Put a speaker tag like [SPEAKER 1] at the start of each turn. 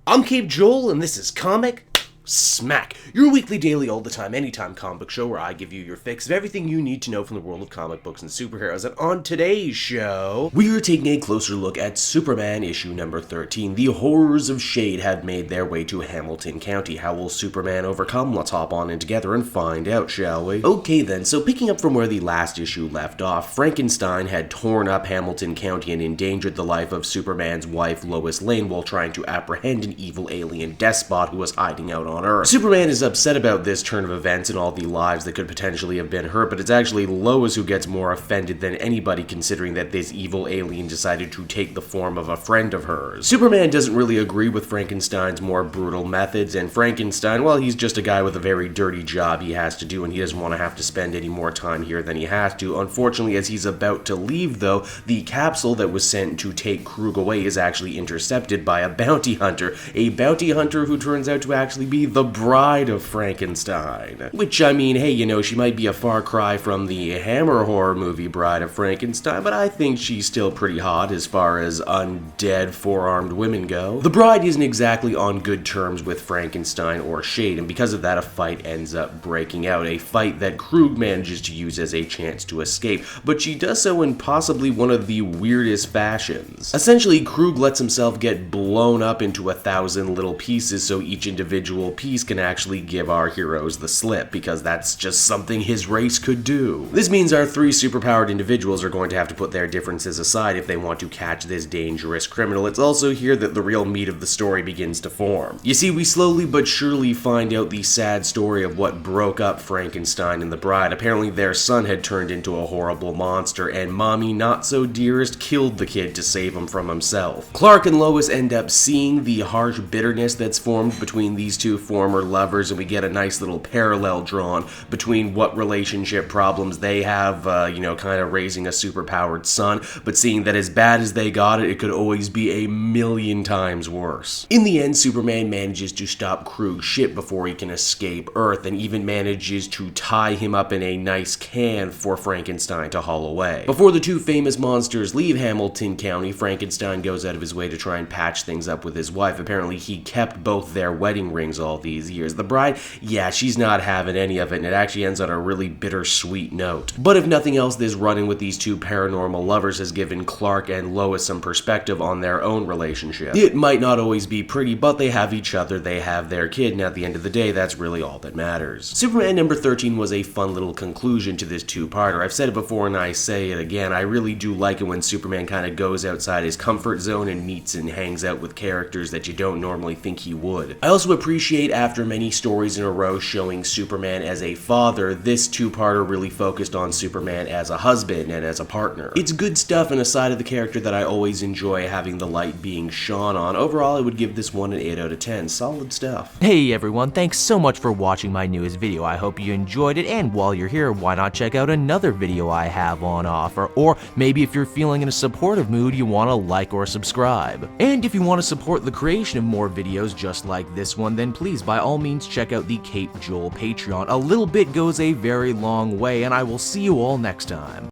[SPEAKER 1] I'm Cape Joel, and this is Comic Smack, your weekly, daily, all the time, anytime comic book show where I give you your fix of everything you need to know from the world of comic books and superheroes. And on today's show, we are taking a closer look at Superman issue number 13. The horrors of shade have made their way to Hamilton County. How will Superman overcome? Let's hop on in together and find out, shall we? Okay then, so picking up from where the last issue left off, Frankenstein had torn up Hamilton County and endangered the life of Superman's wife, Lois Lane, while trying to apprehend an evil alien despot who was hiding out on Earth. Superman is upset about this turn of events and all the lives that could potentially have been hurt, but it's actually Lois who gets more offended than anybody, considering that this evil alien decided to take the form of a friend of hers. Superman doesn't really agree with Frankenstein's more brutal methods, and Frankenstein, well, he's just a guy with a very dirty job he has to do, and he doesn't want to have to spend any more time here than he has to. Unfortunately, as he's about to leave, though, the capsule that was sent to take Krug away is actually intercepted by a bounty hunter who turns out to actually be the bride of Frankenstein. Which, I mean, hey, you know, she might be a far cry from the Hammer horror movie Bride of Frankenstein, but I think she's still pretty hot as far as undead four-armed women go. The bride isn't exactly on good terms with Frankenstein or Shade, and because of that, a fight ends up breaking out, a fight that Krug manages to use as a chance to escape, but she does so in possibly one of the weirdest fashions. Essentially, Krug lets himself get blown up into 1,000 little pieces so each individual piece can actually give our heroes the slip, because that's just something his race could do. This means our three superpowered individuals are going to have to put their differences aside if they want to catch this dangerous criminal. It's also here that the real meat of the story begins to form. You see, we slowly but surely find out the sad story of what broke up Frankenstein and the bride. Apparently their son had turned into a horrible monster, and Mommy Not-So-Dearest killed the kid to save him from himself. Clark and Lois end up seeing the harsh bitterness that's formed between these two former lovers, and we get a nice little parallel drawn between what relationship problems they have, kind of raising a superpowered son, but seeing that as bad as they got it, it could always be a million times worse. In the end, Superman manages to stop Krug's ship before he can escape Earth, and even manages to tie him up in a nice can for Frankenstein to haul away. Before the two famous monsters leave Hamilton County, Frankenstein goes out of his way to try and patch things up with his wife. Apparently he kept both their wedding rings all these years. The bride, yeah, she's not having any of it, and it actually ends on a really bittersweet note. But if nothing else, this run-in with these two paranormal lovers has given Clark and Lois some perspective on their own relationship. It might not always be pretty, but they have each other, they have their kid, and at the end of the day, that's really all that matters. Superman number 13 was a fun little conclusion to this two-parter. I've said it before and I say it again, I really do like it when Superman kind of goes outside his comfort zone and meets and hangs out with characters that you don't normally think he would. I also appreciate, after many stories in a row showing Superman as a father, this two-parter really focused on Superman as a husband and as a partner. It's good stuff and a side of the character that I always enjoy having the light being shone on. Overall, I would give this one an 8 out of 10. Solid stuff.
[SPEAKER 2] Hey everyone, thanks so much for watching my newest video. I hope you enjoyed it, and while you're here, why not check out another video I have on offer, or maybe if you're feeling in a supportive mood, you want to like or subscribe. And if you want to support the creation of more videos just like this one, then please by all means check out the Cape Joel Patreon. A little bit goes a very long way, and I will see you all next time.